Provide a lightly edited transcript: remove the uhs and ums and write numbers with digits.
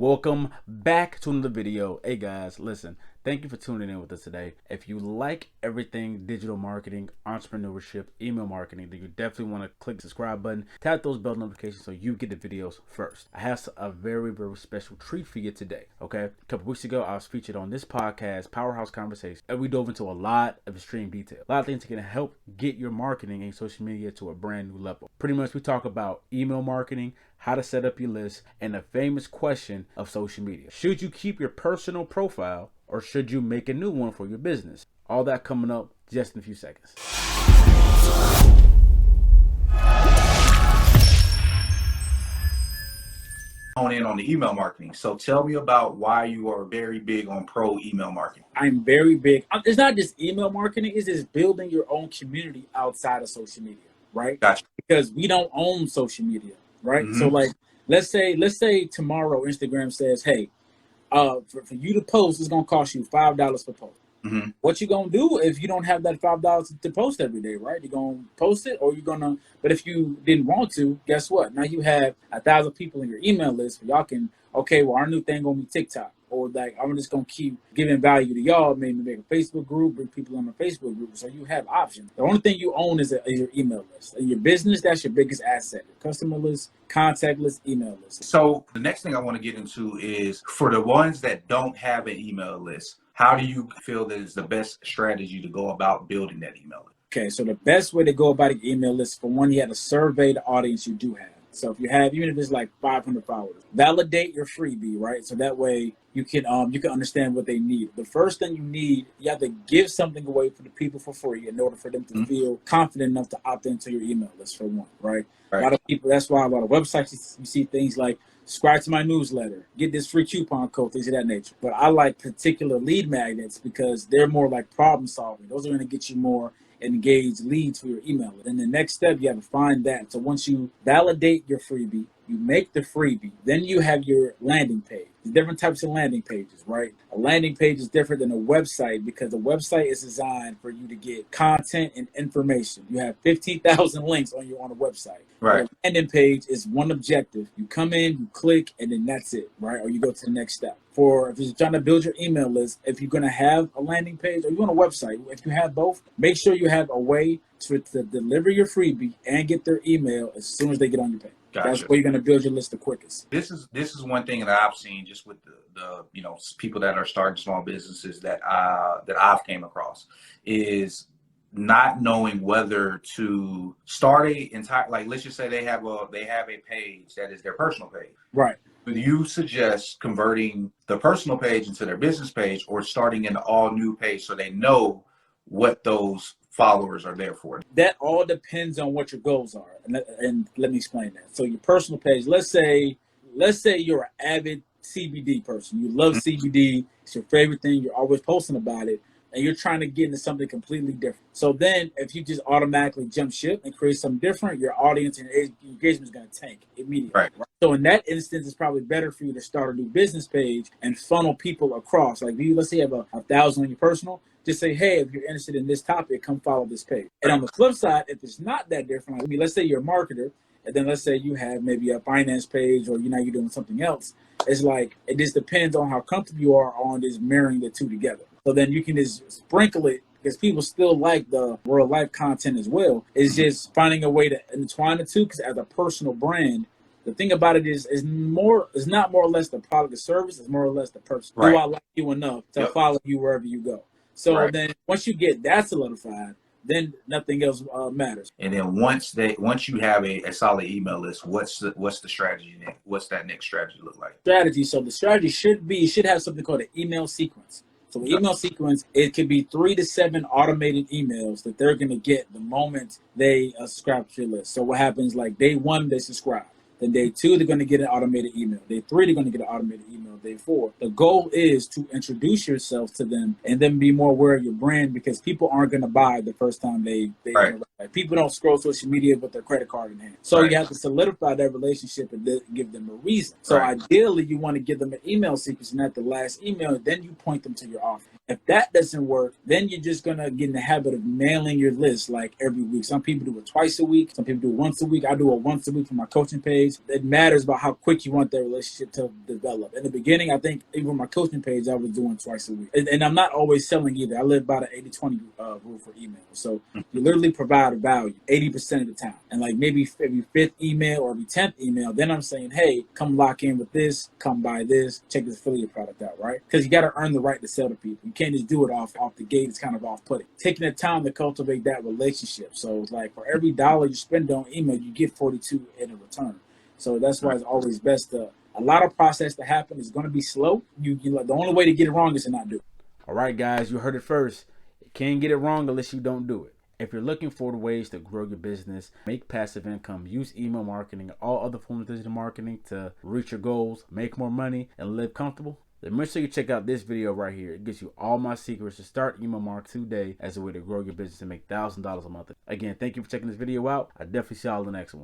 Welcome back to another video. Hey guys, listen, thank you for tuning in with us today. If you like everything digital marketing, entrepreneurship, email marketing, then you definitely want to click the subscribe button, tap those bell notifications so you get the videos first. I have a very special treat for you today. Okay, a couple weeks ago I was featured on this podcast, Powerhouse Conversations, and we dove into a lot of extreme detail, a lot of things that can help get your marketing and social media to a brand new level. Pretty much we talk about email marketing, how to set up your list, and the famous question of social media. Should you keep your personal profile or should you make a new one for your business? All that coming up just in a few seconds. Hone in on the email marketing. So tell me about why you are very big on pro email marketing. I'm very big. It's not just email marketing, it's just building your own community outside of social media, right? Gotcha. Because we don't own social media, right? Mm-hmm. So like, let's say tomorrow Instagram says, hey, for you to post, it's gonna cost you $5 per post. Mm-hmm. What you gonna do if you don't have that $5 to post every day, right? You're gonna post it, or you're gonna. But if you didn't want to, guess what? Now you have 1,000 people in your email list. Y'all can our new thing gonna be TikTok, or like I'm just gonna keep giving value to y'all. Maybe make a Facebook group, bring people on a Facebook group. So you have options. The only thing you own is your email list. In your business, that's your biggest asset. Your customer list, contact list, email list. So the next thing I want to get into is for the ones that don't have an email list. How do you feel that is the best strategy to go about building that email list? Okay, so the best way to go about an email list, for one, you have to survey the audience you do have. So if you have, even if it's like 500 followers, validate your freebie, right? So that way you can understand what they need. The first thing you have to give something away for the people for free in order for them to feel confident enough to opt into your email list, for one, right? A lot of people, that's why a lot of websites, you see things like subscribe to my newsletter, get this free coupon code, things of that nature. But I like particular lead magnets because they're more like problem solving. Those are going to get you more engaged leads for your email list. And the next step, you have to find that. So once you validate your freebie, you make the freebie, then you have your landing page. There's different types of landing pages, right? A landing page is different than a website because a website is designed for you to get content and information. You have 15,000 links on a website. Right. A landing page is one objective. You come in, you click, and then that's it, right? Or you go to the next step. If you're trying to build your email list, if you're going to have a landing page or you want a website, if you have both, make sure you have a way to deliver your freebie and get their email as soon as they get on your page. Gotcha. That's where you're going to build your list the quickest. This is one thing that I've seen just with the people that are starting small businesses that I've came across is not knowing whether to start a entire, like, let's just say they have a page that is their personal page. Right. Do you suggest converting the personal page into their business page or starting an all new page so they know what those followers are there for? That all depends on what your goals are. And let me explain that. So your personal page, let's say you're an avid CBD person. You love CBD. It's your favorite thing. You're always posting about it. And you're trying to get into something completely different. So then if you just automatically jump ship and create something different, your audience and engagement is going to tank immediately. Right. So in that instance, it's probably better for you to start a new business page and funnel people across. Like, let's say you have 1,000 on your personal, just say, hey, if you're interested in this topic, come follow this page. And on the flip side, if it's not that different, let's say you're a marketer, and then let's say you have maybe a finance page or you're doing something else. It's like, it just depends on how comfortable you are on just marrying the two together. So then you can just sprinkle it because people still like the real life content as well. It's just finding a way to entwine the two because as a personal brand, the thing about it is not more or less the product or service, it's more or less the person. Right. Do I like you enough to follow you wherever you go? So then once you get that solidified, then nothing else matters. And then once you have a solid email list, what's the strategy? What's that next strategy look like? So the strategy should have something called an email sequence. So the email sequence, it could be 3 to 7 automated emails that they're going to get the moment they subscribe to your list. So what happens, like day 1, they subscribe. Then day 2, they're going to get an automated email. Day 3, they're going to get an automated email. Day 4. The goal is to introduce yourself to them and then be more aware of your brand because people aren't going to buy the first time they interact. People don't scroll social media with their credit card in hand. So you have to solidify that relationship and give them a reason. So ideally, you want to give them an email sequence and at the last email, then you point them to your offer. If that doesn't work, then you're just gonna get in the habit of mailing your list like every week. Some people do it twice a week, some people do it once a week. I do it once a week for my coaching page. It matters about how quick you want that relationship to develop. In the beginning, I think even my coaching page, I was doing twice a week. And I'm not always selling either. I live by the 80-20 rule for email. So you literally provide value 80% of the time. And like maybe every 5th email or every 10th email, then I'm saying, hey, come lock in with this, come buy this, check this affiliate product out, right? Because you got to earn the right to sell to people. You can't just do it off the gate. It's kind of off-putting. Taking the time to cultivate that relationship. So it's like for every dollar you spend on email, you get 42 in a return. So that's why it's always best to, a lot of process to happen is going to be slow. You the only way to get it wrong is to not do it. All right, guys, you heard it first. You can't get it wrong unless you don't do it. If you're looking for the ways to grow your business, make passive income, use email marketing and all other forms of digital marketing to reach your goals, make more money, and live comfortable, then make sure you check out this video right here. It gives you all my secrets to start email marketing today as a way to grow your business and make $1,000 a month. Again, thank you for checking this video out. I definitely see y'all in the next one.